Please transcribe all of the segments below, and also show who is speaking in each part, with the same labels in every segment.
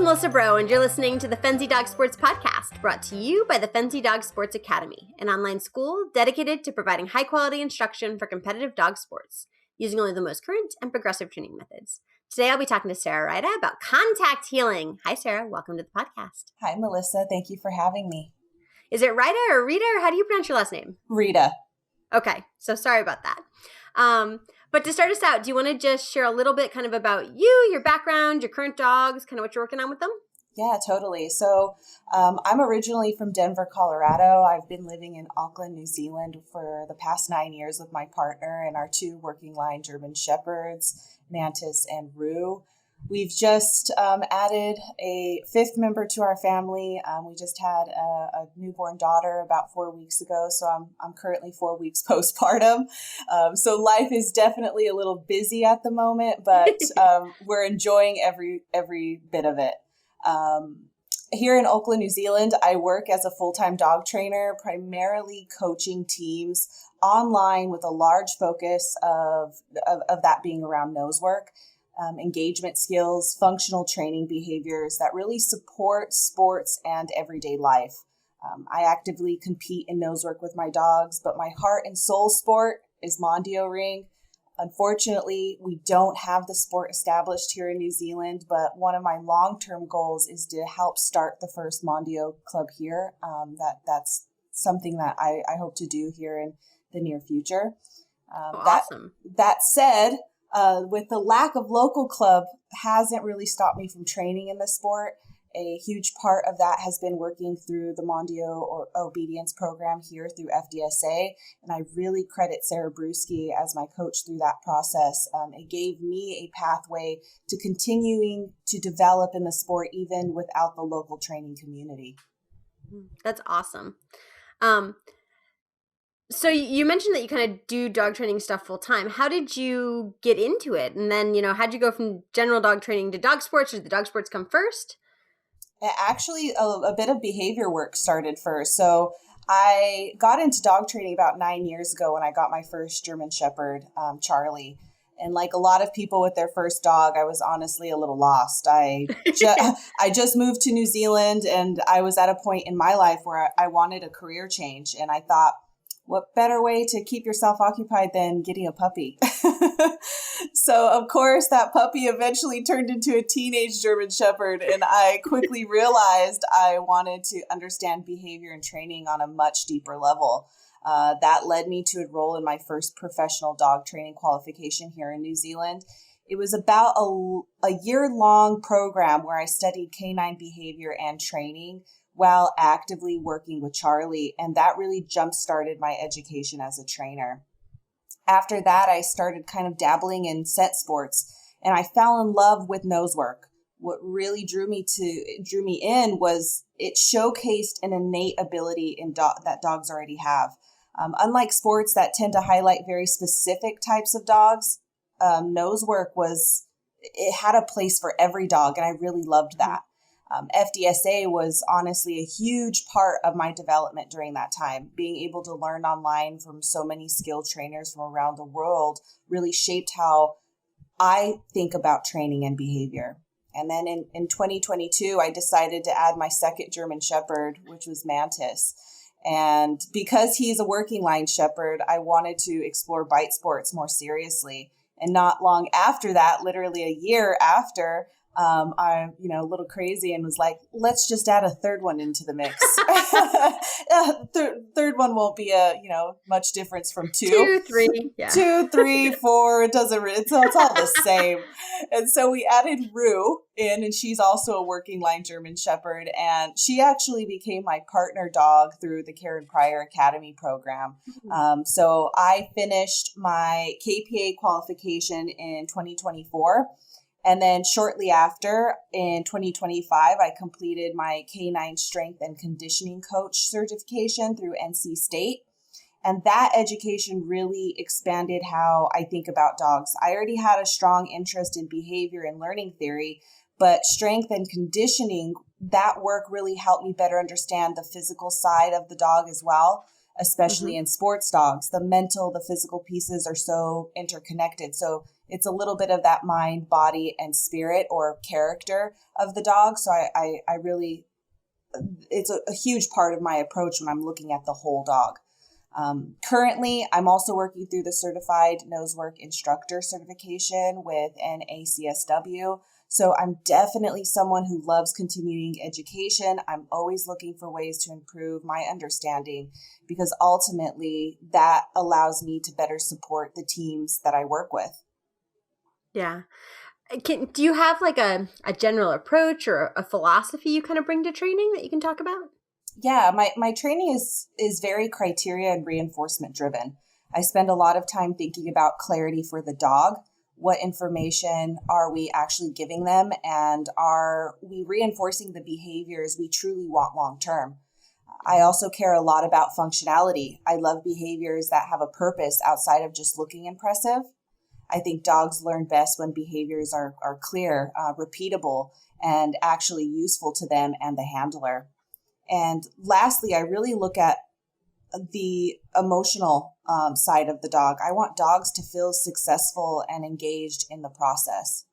Speaker 1: Melissa Bro, and you're listening to the Fenzi Dog Sports Podcast, brought to you by the Fenzi Dog Sports Academy, an online school dedicated to providing high-quality instruction for competitive dog sports, using only the most current and progressive training methods. Today, I'll be talking to Sarah Rida about contact healing. Hi, Sarah. Welcome to the podcast.
Speaker 2: Hi, Melissa. Thank you for having me.
Speaker 1: Is it Rida or Rita, or how do you pronounce your last name?
Speaker 2: Rida.
Speaker 1: Okay, so sorry about that. But to start us out, do you want to just share a little bit kind of about you, your background, your current dogs, kind of what you're working on with them?
Speaker 2: Yeah, totally. So I'm originally from Denver, Colorado. I've been living in Auckland, New Zealand for the past 9 years with my partner and our two working line German Shepherds, Mantis and Rue. We've just added a fifth member to our family. We just had a newborn daughter about 4 weeks ago, so I'm currently 4 weeks postpartum. So life is definitely a little busy at the moment, but we're enjoying every bit of it. Here in Auckland, New Zealand, I work as a full-time dog trainer, primarily coaching teams online with a large focus of that being around nose work. Engagement skills, functional training behaviors that really support sports and everyday life. I actively compete in nose work with my dogs, but my heart and soul sport is Mondio Ring. Unfortunately, we don't have the sport established here in New Zealand, but one of my long-term goals is to help start the first Mondio club here. That's something that I hope to do here in the near future.
Speaker 1: Awesome.
Speaker 2: That said, with the lack of local club hasn't really stopped me from training in the sport. A huge part of that has been working through the Mondio or obedience program here through FDSA. And I really credit Sarah Brewski as my coach through that process. It gave me a pathway to continuing to develop in the sport, even without the local training community.
Speaker 1: That's awesome. So you mentioned that you kind of do dog training stuff full time. How did you get into it? And then, how'd you go from general dog training to dog sports? Did the dog sports come first?
Speaker 2: Actually, a bit of behavior work started first. So I got into dog training about 9 years ago when I got my first German Shepherd, Charlie. And like a lot of people with their first dog, I was honestly a little lost. I just moved to New Zealand, and I was at a point in my life where I wanted a career change. And I thought, what better way to keep yourself occupied than getting a puppy? So, of course, that puppy eventually turned into a teenage German Shepherd, and I quickly realized I wanted to understand behavior and training on a much deeper level. That led me to enroll in my first professional dog training qualification here in New Zealand. It was about a year-long program where I studied canine behavior and training while actively working with Charlie, and that really jump-started my education as a trainer. After that, I started kind of dabbling in scent sports, and I fell in love with nose work. What really drew me in was it showcased an innate ability that dogs already have. Unlike sports that tend to highlight very specific types of dogs, nose work it had a place for every dog, and I really loved that. FDSA was honestly a huge part of my development during that time. Being able to learn online from so many skilled trainers from around the world really shaped how I think about training and behavior. And then in 2022, I decided to add my second German Shepherd, which was Mantis. And because he's a working line Shepherd, I wanted to explore bite sports more seriously. And not long after that, literally a year after, I'm, a little crazy and was like, let's just add a third one into the mix. Third one won't be much difference from two.
Speaker 1: 2, 3, yeah.
Speaker 2: 2, 3, 4. It's all the same. And so we added Rue in, and she's also a working line German Shepherd. And she actually became my partner dog through the Karen Pryor Academy program. Mm-hmm. So I finished my KPA qualification in 2024. And then shortly after, in 2025, I completed my K9 Strength and Conditioning Coach certification through NC State. And that education really expanded how I think about dogs. I already had a strong interest in behavior and learning theory, but strength and conditioning, that work really helped me better understand the physical side of the dog as well, especially in sports dogs. The mental, the physical pieces are so interconnected. So it's a little bit of that mind, body, and spirit or character of the dog. So I really, it's a huge part of my approach when I'm looking at the whole dog. Currently, I'm also working through the Certified Nosework Instructor certification with an ACSW. So I'm definitely someone who loves continuing education. I'm always looking for ways to improve my understanding because ultimately that allows me to better support the teams that I work with.
Speaker 1: Yeah. Do you have like a general approach or a philosophy you kind of bring to training that you can talk about?
Speaker 2: Yeah, my training is very criteria and reinforcement driven. I spend a lot of time thinking about clarity for the dog. What information are we actually giving them? And are we reinforcing the behaviors we truly want long term? I also care a lot about functionality. I love behaviors that have a purpose outside of just looking impressive. I think dogs learn best when behaviors are clear, repeatable, and actually useful to them and the handler. And lastly, I really look at the emotional side of the dog. I want dogs to feel successful and engaged in the process.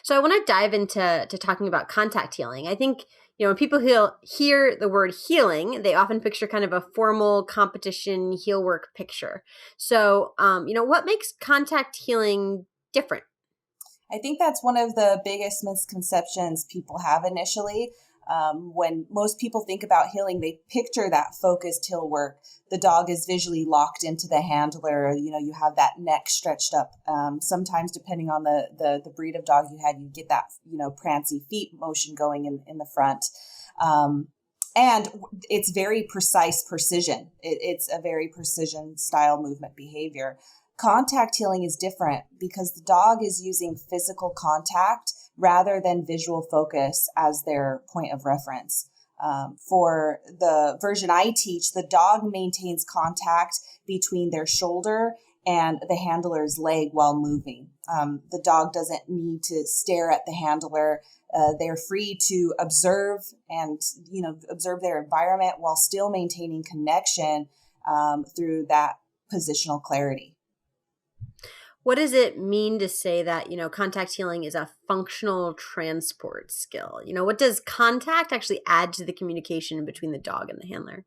Speaker 1: So I want to dive into talking about contact healing. I think, when people hear the word healing, they often picture kind of a formal competition heel work picture. So, what makes contact healing different?
Speaker 2: I think that's one of the biggest misconceptions people have initially. When most people think about healing, they picture that focused heel work. The dog is visually locked into the handler. You have that neck stretched up. Sometimes, depending on the breed of dog you had, you get that, prancy feet motion going in the front. And it's very precise precision. It's a very precision style movement behavior. Contact healing is different because the dog is using physical contact rather than visual focus as their point of reference. For the version I teach, the dog maintains contact between their shoulder and the handler's leg while moving. The dog doesn't need to stare at the handler. They're free to observe and, observe their environment while still maintaining connection through that positional clarity.
Speaker 1: What does it mean to say that, contact healing is a functional transport skill? What does contact actually add to the communication between the dog and the handler?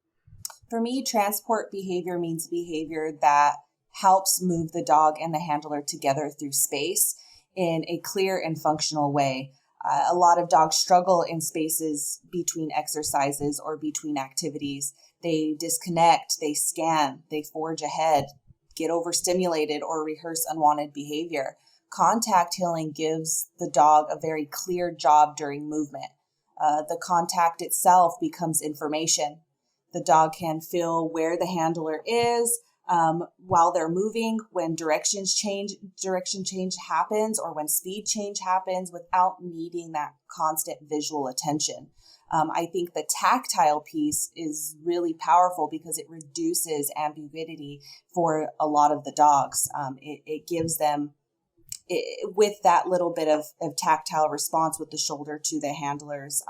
Speaker 2: For me, transport behavior means behavior that helps move the dog and the handler together through space in a clear and functional way. A lot of dogs struggle in spaces between exercises or between activities. They disconnect, they scan, they forge ahead, get overstimulated, or rehearse unwanted behavior. Contact healing gives the dog a very clear job during movement. The contact itself becomes information. The dog can feel where the handler is while they're moving, when direction change happens, or when speed change happens without needing that constant visual attention. I think the tactile piece is really powerful because it reduces ambiguity for a lot of the dogs. It gives them, with that little bit of tactile response with the shoulder to the handler's,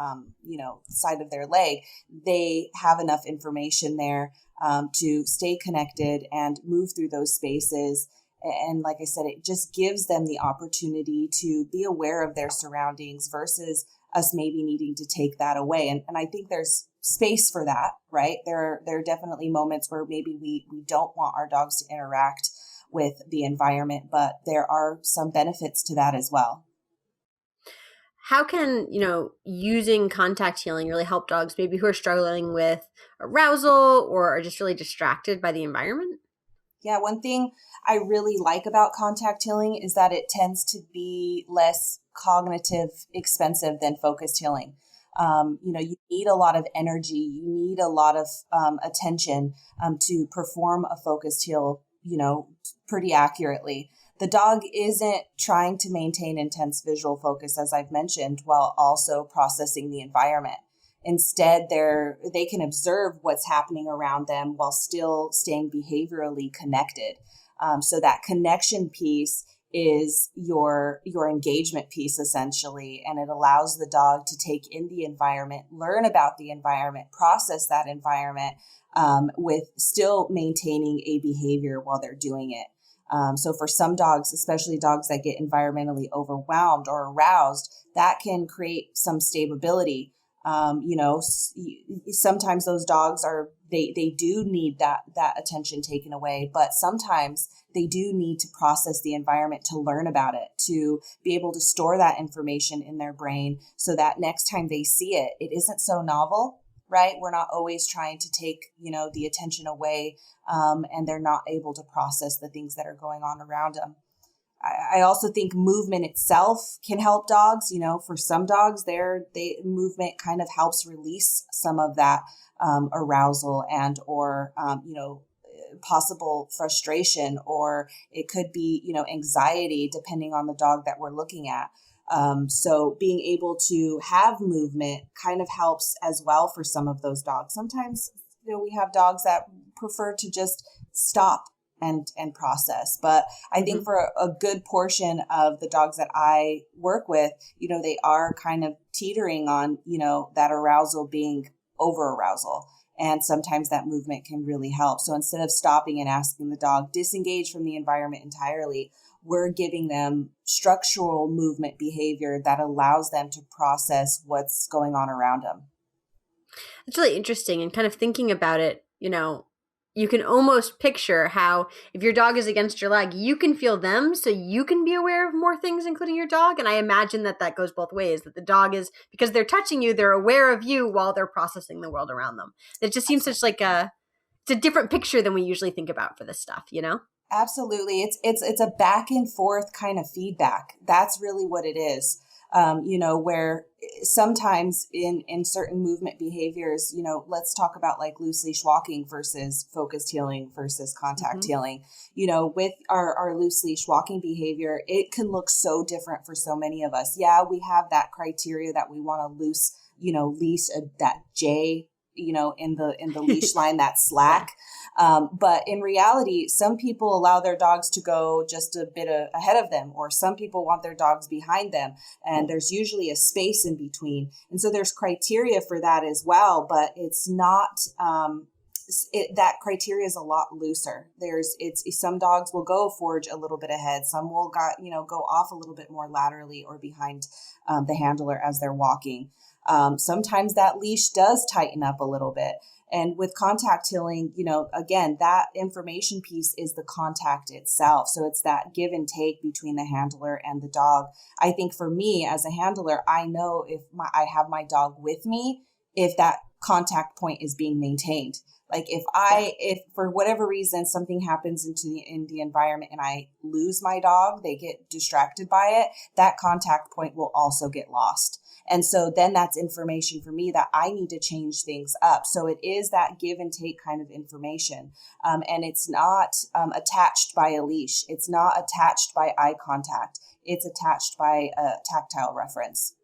Speaker 2: side of their leg, they have enough information there to stay connected and move through those spaces. And like I said, it just gives them the opportunity to be aware of their surroundings versus us maybe needing to take that away. And I think there's space for that, right? There are definitely moments where maybe we don't want our dogs to interact with the environment, but there are some benefits to that as well.
Speaker 1: How can, using contact healing really help dogs maybe who are struggling with arousal or are just really distracted by the environment?
Speaker 2: Yeah, one thing I really like about contact healing is that it tends to be less cognitive expensive than focused healing. You need a lot of energy, you need a lot of attention to perform a focused heal, pretty accurately. The dog isn't trying to maintain intense visual focus, as I've mentioned, while also processing the environment. Instead, they can observe what's happening around them while still staying behaviorally connected. So that connection piece is your engagement piece, essentially, and it allows the dog to take in the environment, learn about the environment, process that environment with still maintaining a behavior while they're doing it. So for some dogs, especially dogs that get environmentally overwhelmed or aroused, that can create some stability. Sometimes those dogs they do need that attention taken away, but sometimes they do need to process the environment to learn about it, to be able to store that information in their brain so that next time they see it, it isn't so novel, right? We're not always trying to take, the attention away, and they're not able to process the things that are going on around them. I also think movement itself can help dogs. For some dogs, movement kind of helps release some of that arousal and or possible frustration, or it could be anxiety, depending on the dog that we're looking at. So being able to have movement kind of helps as well for some of those dogs. Sometimes we have dogs that prefer to just stop and process. But I think for a good portion of the dogs that I work with, they are kind of teetering on, that arousal being over arousal. And sometimes that movement can really help. So instead of stopping and asking the dog, disengage from the environment entirely, we're giving them structural movement behavior that allows them to process what's going on around them.
Speaker 1: It's really interesting, and kind of thinking about it, you can almost picture how if your dog is against your leg, you can feel them, so you can be aware of more things, including your dog. And I imagine that goes both ways, that the dog is, because they're touching you, they're aware of you while they're processing the world around them. It just seems such like it's a different picture than we usually think about for this stuff,
Speaker 2: Absolutely. It's a back and forth kind of feedback. That's really what it is. Where sometimes in certain movement behaviors, let's talk about like loose leash walking versus focused heeling versus contact heeling. With our loose leash walking behavior, it can look so different for so many of us. Yeah, we have that criteria that we want to loose, leash that J, in the leash line, that slack. But in reality, some people allow their dogs to go just a bit ahead of them, or some people want their dogs behind them. And there's usually a space in between. And so there's criteria for that as well, but it's not, that criteria is a lot looser. Some dogs will go forge a little bit ahead. Some will go off a little bit more laterally or behind the handler as they're walking. Sometimes that leash does tighten up a little bit. And with contact heeling, again, that information piece is the contact itself. So it's that give and take between the handler and the dog. I think for me as a handler, I know if I have my dog with me, if that contact point is being maintained. Like if for whatever reason something happens in the environment and I lose my dog, they get distracted by it, that contact point will also get lost. And so then that's information for me that I need to change things up. So it is that give and take kind of information. And it's not attached by a leash. It's not attached by eye contact. It's attached by a tactile reference.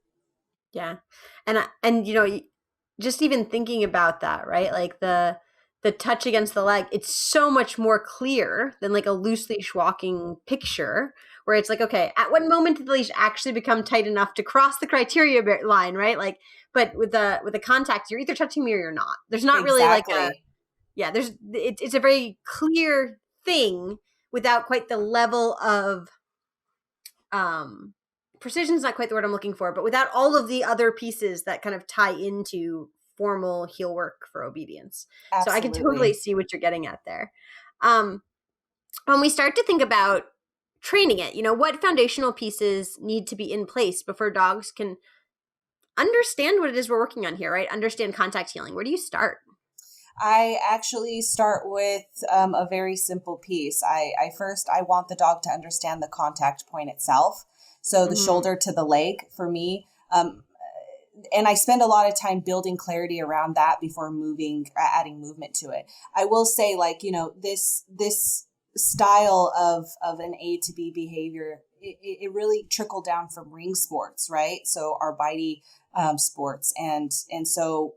Speaker 1: Yeah. And just even thinking about that, right? Like the touch against the leg, it's so much more clear than like a loose leash walking picture where it's like, okay, at what moment did the leash actually become tight enough to cross the criteria line, right? Like, but with the contact, you're either touching me or you're not. There's not really like it's a very clear thing without quite the level of precision is not quite the word I'm looking for, but without all of the other pieces that kind of tie into formal heel work for obedience. Absolutely. So I can totally see what you're getting at there. When we start to think about training it, what foundational pieces need to be in place before dogs can understand what it is we're working on here, right? Understand contact heeling. Where do you start?
Speaker 2: I actually start with a very simple piece. I want the dog to understand the contact point itself. So the shoulder to the leg for me. And I spend a lot of time building clarity around that before adding movement to it. I will say, this style of an A to B behavior, it really trickled down from ring sports, right? So our bitey sports. And so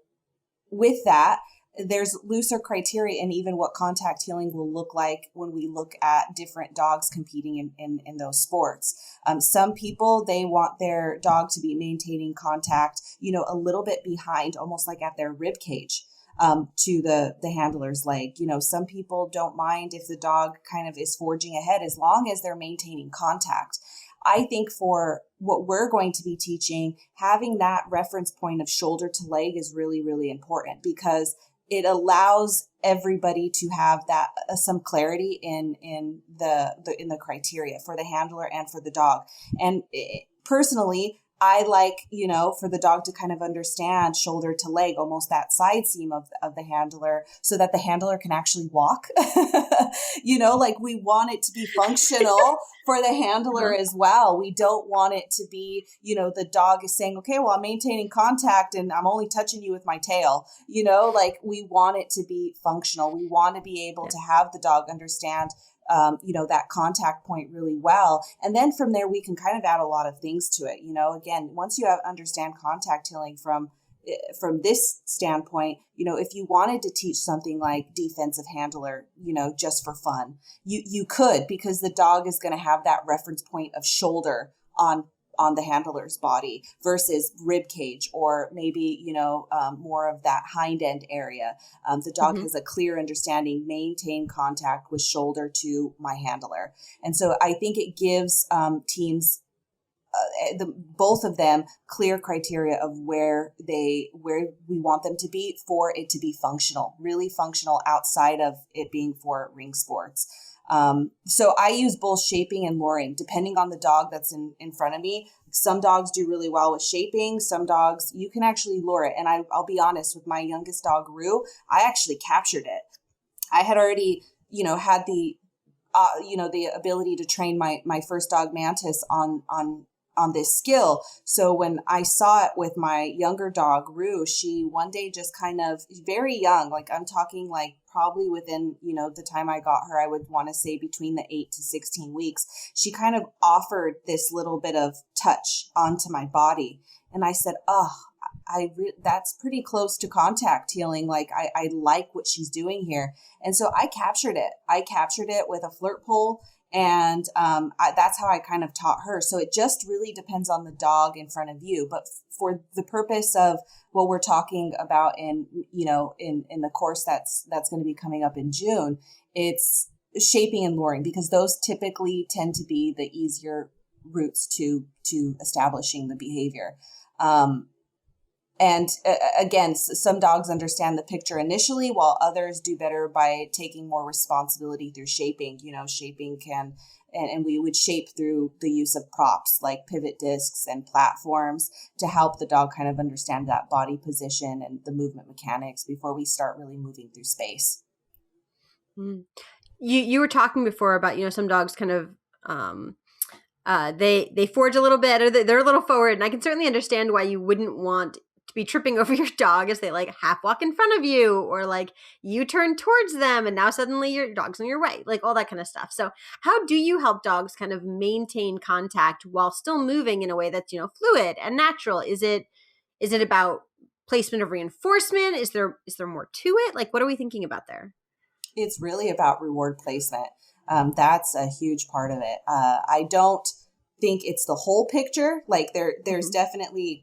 Speaker 2: with that, there's looser criteria in even what contact heeling will look like when we look at different dogs competing in those sports. Some people, they want their dog to be maintaining contact, a little bit behind, almost like at their rib cage. to the handler's leg. Some people don't mind if the dog kind of is forging ahead as long as they're maintaining contact. I think for what we're going to be teaching, having that reference point of shoulder to leg is really, really important, because it allows everybody to have that some clarity in the criteria for the handler and for the dog. And personally, I like, for the dog to kind of understand shoulder to leg, almost that side seam of the handler, so that the handler can actually walk. Like we want it to be functional for the handler as well. We don't want it to be, the dog is saying, okay, well, I'm maintaining contact and I'm only touching you with my tail. Like we want it to be functional. We want to be able to have the dog understand that contact point really well. And then from there, we can kind of add a lot of things to it. Again, once you understand contact healing from this standpoint, if you wanted to teach something like defensive handler, just for fun, you could, because the dog is going to have that reference point of shoulder on the handler's body versus rib cage, or maybe, more of that hind end area. The dog has a clear understanding, maintain contact with shoulder to my handler. And so I think it gives teams, both of them, clear criteria of where we want them to be for it to be functional, really functional outside of it being for ring sports. So I use both shaping and luring, depending on the dog that's in front of me. Some dogs do really well with shaping. Some dogs, you can actually lure it. And I'll be honest, with my youngest dog, Rue, I actually captured it. I had already, had the ability to train my first dog, Mantis, on this skill. So when I saw it with my younger dog, Rue, she one day just kind of, very young, like I'm talking like probably within, the time I got her, I would want to say between the 8 to 16 weeks, she kind of offered this little bit of touch onto my body. And I said, that's pretty close to contact healing. Like I like what she's doing here. And so I captured it. I captured it with a flirt pole. And that's how I kind of taught her. So it just really depends on the dog in front of you. But for the purpose of what we're talking about in the course that's going to be coming up in June, it's shaping and luring, because those typically tend to be the easier routes to establishing the behavior. And again, some dogs understand the picture initially, while others do better by taking more responsibility through shaping. Shaping can, and we would shape through the use of props like pivot discs and platforms to help the dog kind of understand that body position and the movement mechanics before we start really moving through space.
Speaker 1: You were talking before about, some dogs kind of, they forge a little bit, or they're a little forward, and I can certainly understand why you wouldn't want to be tripping over your dog as they like half walk in front of you, or like you turn towards them and now suddenly your dog's on your right, like all that kind of stuff. So how do you help dogs kind of maintain contact while still moving in a way that's, fluid and natural? Is it about placement of reinforcement? Is there more to it? Like, what are we thinking about there?
Speaker 2: It's really about reward placement. That's a huge part of it. I don't think it's the whole picture. Like there's definitely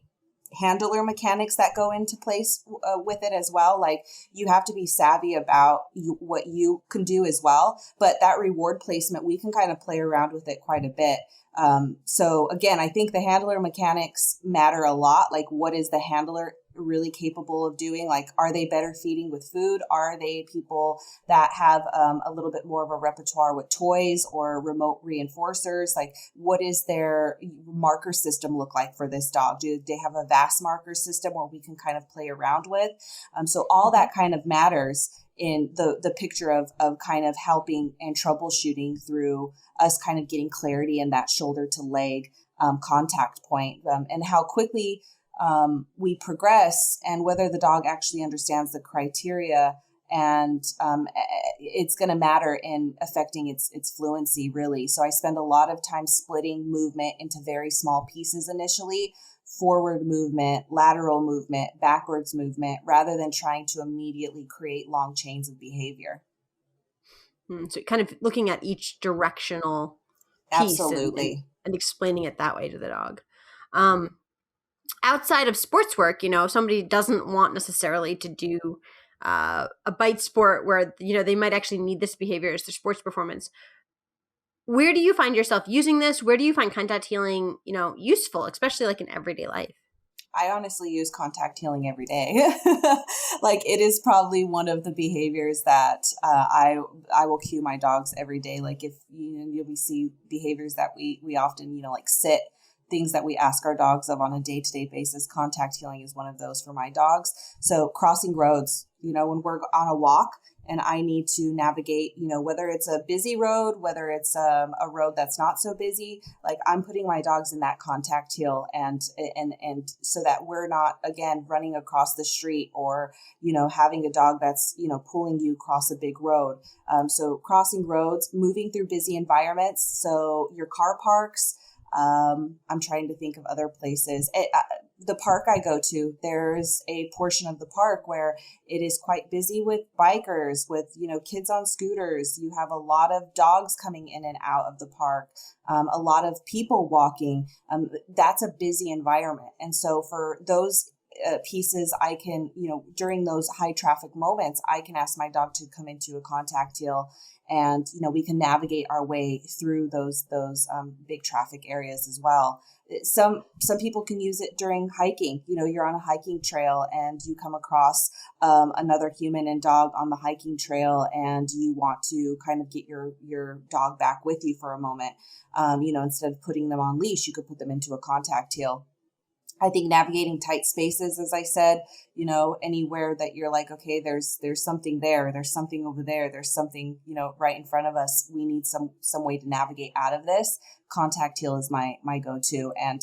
Speaker 2: handler mechanics that go into place with it as well. Like you have to be savvy about what you can do as well. But that reward placement, we can kind of play around with it quite a bit. So again, I think the handler mechanics matter a lot. Like what is the handler really capable of doing? Like, are they better feeding with food? Are they people that have a little bit more of a repertoire with toys or remote reinforcers? Like, what is their marker system look like for this dog? Do they have a vast marker system where we can kind of play around with? So all that kind of matters in the picture of kind of helping and troubleshooting through us kind of getting clarity in that shoulder to leg contact point, and how quickly we progress, and whether the dog actually understands the criteria, and it's going to matter in affecting its fluency, really. So I spend a lot of time splitting movement into very small pieces initially: forward movement, lateral movement, backwards movement, rather than trying to immediately create long chains of behavior.
Speaker 1: So kind of looking at each directional piece.
Speaker 2: Absolutely.
Speaker 1: And explaining it that way to the dog. Outside of sports work, somebody doesn't want necessarily to do a bite sport where, they might actually need this behavior as their sports performance. Where do you find yourself using this? Where do you find contact healing, useful, especially like in everyday life?
Speaker 2: I honestly use contact healing every day. Like it is probably one of the behaviors that I will cue my dogs every day. Like if we see behaviors that we often like sit, things that we ask our dogs of on a day-to-day basis. Contact healing is one of those for my dogs. So crossing roads, when we're on a walk and I need to navigate, whether it's a busy road, whether it's a road that's not so busy, like I'm putting my dogs in that contact heel and so that we're not, again, running across the street or, having a dog that's, pulling you across a big road. So crossing roads, moving through busy environments. So your car parks, I'm trying to think of other places. The park I go to, there's a portion of the park where it is quite busy with bikers, with, kids on scooters. You have a lot of dogs coming in and out of the park, a lot of people walking. That's a busy environment. And so for those pieces, I can, during those high traffic moments, I can ask my dog to come into a contact heel and, we can navigate our way through those big traffic areas as well. Some people can use it during hiking. You're on a hiking trail and you come across another human and dog on the hiking trail and you want to kind of get your dog back with you for a moment. Instead of putting them on leash, you could put them into a contact heel. I think navigating tight spaces, as I said, anywhere that you're like, okay, there's something there, there's something over there, there's something, right in front of us. We need some way to navigate out of this. Contact heel is my go-to. And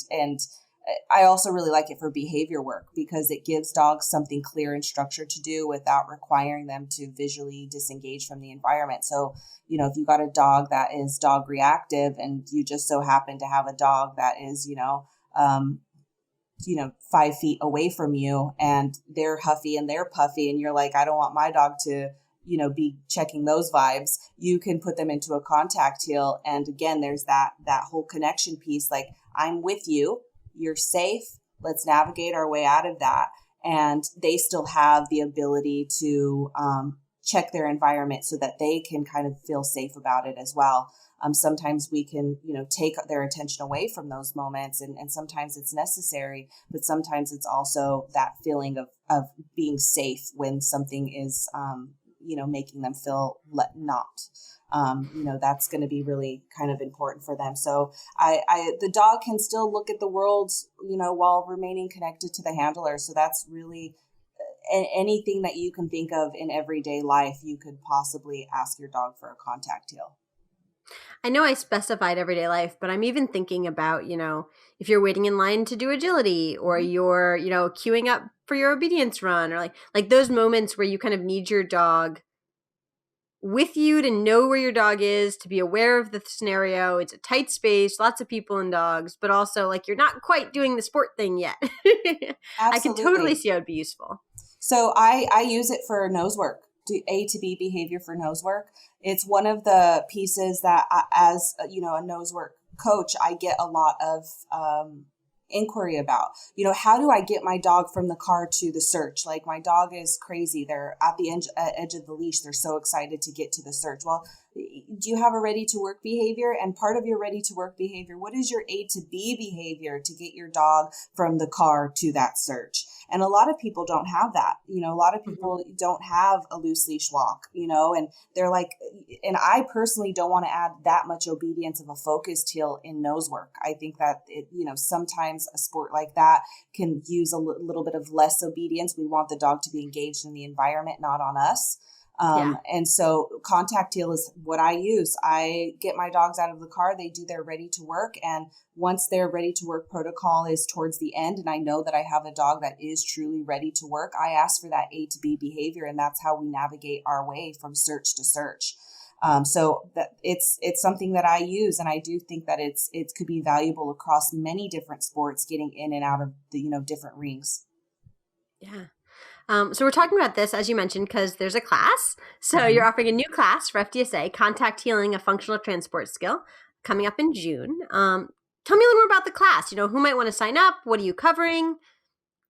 Speaker 2: I also really like it for behavior work because it gives dogs something clear and structured to do without requiring them to visually disengage from the environment. So, if you got a dog that is dog reactive and you just so happen to have a dog that is, 5 feet away from you and they're huffy and they're puffy and you're like, I don't want my dog to, be checking those vibes. You can put them into a contact heel. And again, there's that whole connection piece. Like I'm with you, you're safe. Let's navigate our way out of that. And they still have the ability to check their environment so that they can kind of feel safe about it as well. Sometimes we can, take their attention away from those moments and sometimes it's necessary, but sometimes it's also that feeling of being safe when something is, making them feel not. That's going to be really kind of important for them. So the dog can still look at the world, while remaining connected to the handler. So that's really anything that you can think of in everyday life, you could possibly ask your dog for a contact heel.
Speaker 1: I know I specified everyday life, but I'm even thinking about, if you're waiting in line to do agility or you're, queuing up for your obedience run or like those moments where you kind of need your dog with you to know where your dog is, to be aware of the scenario. It's a tight space, lots of people and dogs, but also like you're not quite doing the sport thing yet. I can totally see how it'd be useful.
Speaker 2: So I use it for nose work. A to B behavior for nose work. It's one of the pieces that as a nose work coach, I get a lot of inquiry about, how do I get my dog from the car to the search? Like my dog is crazy. They're at the edge of the leash. They're so excited to get to the search. Well, do you have a ready to work behavior? And part of your ready to work behavior, what is your A to B behavior to get your dog from the car to that search? And a lot of people don't have that. A lot of people don't have a loose leash walk, and they're like, and I personally don't want to add that much obedience of a focused heel in nose work. I think that sometimes a sport like that can use a little bit of less obedience. We want the dog to be engaged in the environment, not on us. And so contact heel is what I use. I get my dogs out of the car. They do their ready to work. And once their ready to work protocol is towards the end, and I know that I have a dog that is truly ready to work, I ask for that A to B behavior. And that's how we navigate our way from search to search. So that it's something that I use. And I do think that it could be valuable across many different sports, getting in and out of the, different rings.
Speaker 1: Yeah. So we're talking about this, as you mentioned, because there's a class. So you're offering a new class for FDSA, Contact Healing, a Functional Transport Skill, coming up in June. Tell me a little more about the class. Who might want to sign up? What are you covering?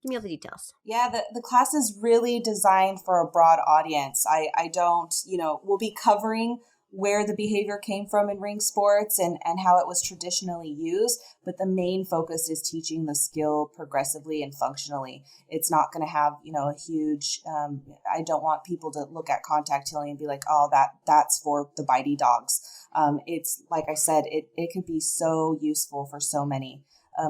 Speaker 1: Give me all the details.
Speaker 2: Yeah, the class is really designed for a broad audience. I don't, we'll be covering where the behavior came from in ring sports and how it was traditionally used, but the main focus is teaching the skill progressively and functionally. It's not going to have, a huge, I don't want people to look at contact healing and be like, oh, that's for the bitey dogs. It's like I said, it could be so useful for so many.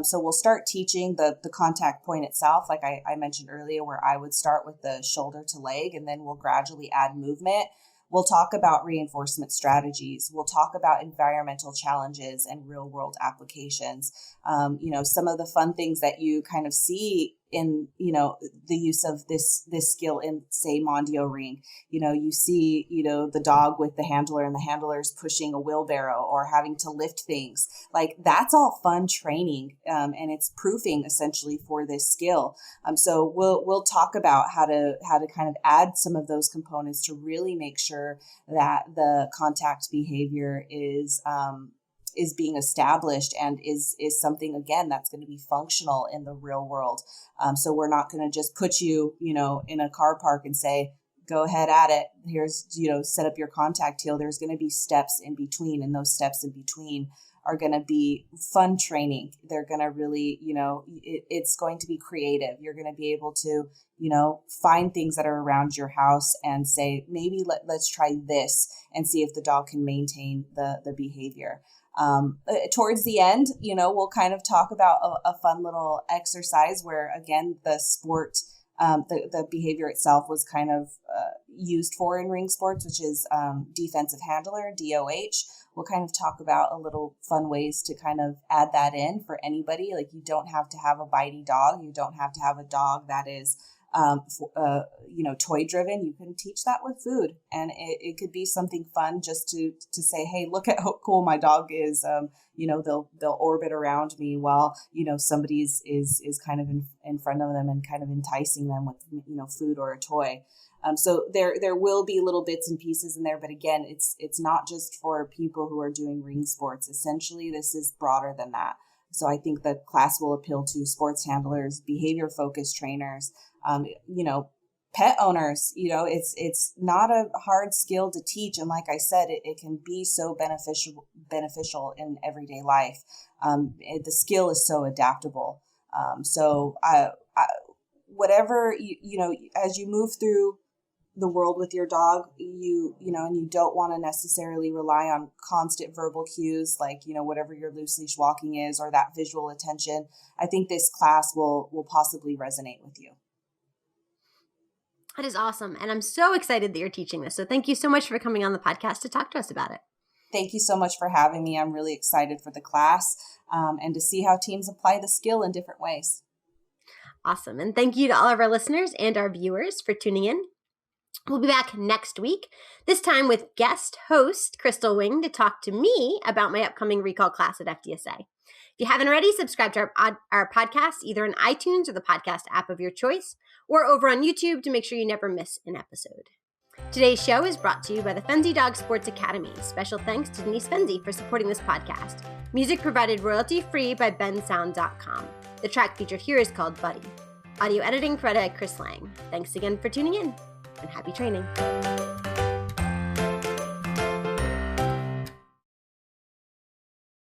Speaker 2: So we'll start teaching the contact point itself, like I mentioned earlier, where I would start with the shoulder to leg, and then we'll gradually add movement. We'll talk about reinforcement strategies. We'll talk about environmental challenges and real world applications. Some of the fun things that you kind of see in, the use of this skill in, say, Mondio ring. You see, the dog with the handler and the handler's pushing a wheelbarrow or having to lift things. Like, that's all fun training, and it's proofing essentially for this skill. So we'll talk about how to kind of add some of those components to really make sure that the contact behavior is being established and is something, again, that's going to be functional in the real world. So we're not going to just put you, in a car park and say, go ahead at it. Here's, set up your contact heel. There's going to be steps in between, and those steps in between are going to be fun training. They're going to really, it's going to be creative. You're going to be able to, find things that are around your house and say, maybe let's try this and see if the dog can maintain the behavior. Towards the end, we'll kind of talk about a fun little exercise where, again, the sport, the behavior itself was kind of used for in ring sports, which is defensive handler, DOH. We'll kind of talk about a little fun ways to kind of add that in for anybody. Like, you don't have to have a bitey dog. You don't have to have a dog that is toy driven. You can teach that with food, and it could be something fun just to say, hey, look at how cool my dog is. They'll orbit around me while, somebody is kind of in front of them and kind of enticing them with, food or a toy. So there will be little bits and pieces in there, but again, it's not just for people who are doing ring sports. Essentially, this is broader than that. So I think the class will appeal to sports handlers, behavior focused trainers, pet owners. It's not a hard skill to teach. And like I said, it can be so beneficial in everyday life. The skill is so adaptable. Whatever, as you move through the world with your dog, and you don't want to necessarily rely on constant verbal cues, like, whatever your loose leash walking is, or that visual attention. I think this class will possibly resonate with you.
Speaker 1: That is awesome. And I'm so excited that you're teaching this. So thank you so much for coming on the podcast to talk to us about it.
Speaker 2: Thank you so much for having me. I'm really excited for the class and to see how teams apply the skill in different ways.
Speaker 1: Awesome. And thank you to all of our listeners and our viewers for tuning in. We'll be back next week, this time with guest host Crystal Wing to talk to me about my upcoming recall class at FDSA. If you haven't already, subscribe to our podcast either in iTunes or the podcast app of your choice, or over on YouTube to make sure you never miss an episode. Today's show is brought to you by the Fenzi Dog Sports Academy. Special thanks to Denise Fenzi for supporting this podcast. Music provided royalty-free by bensound.com. The track featured here is called Buddy. Audio editing provided by Chris Lang. Thanks again for tuning in, and happy training.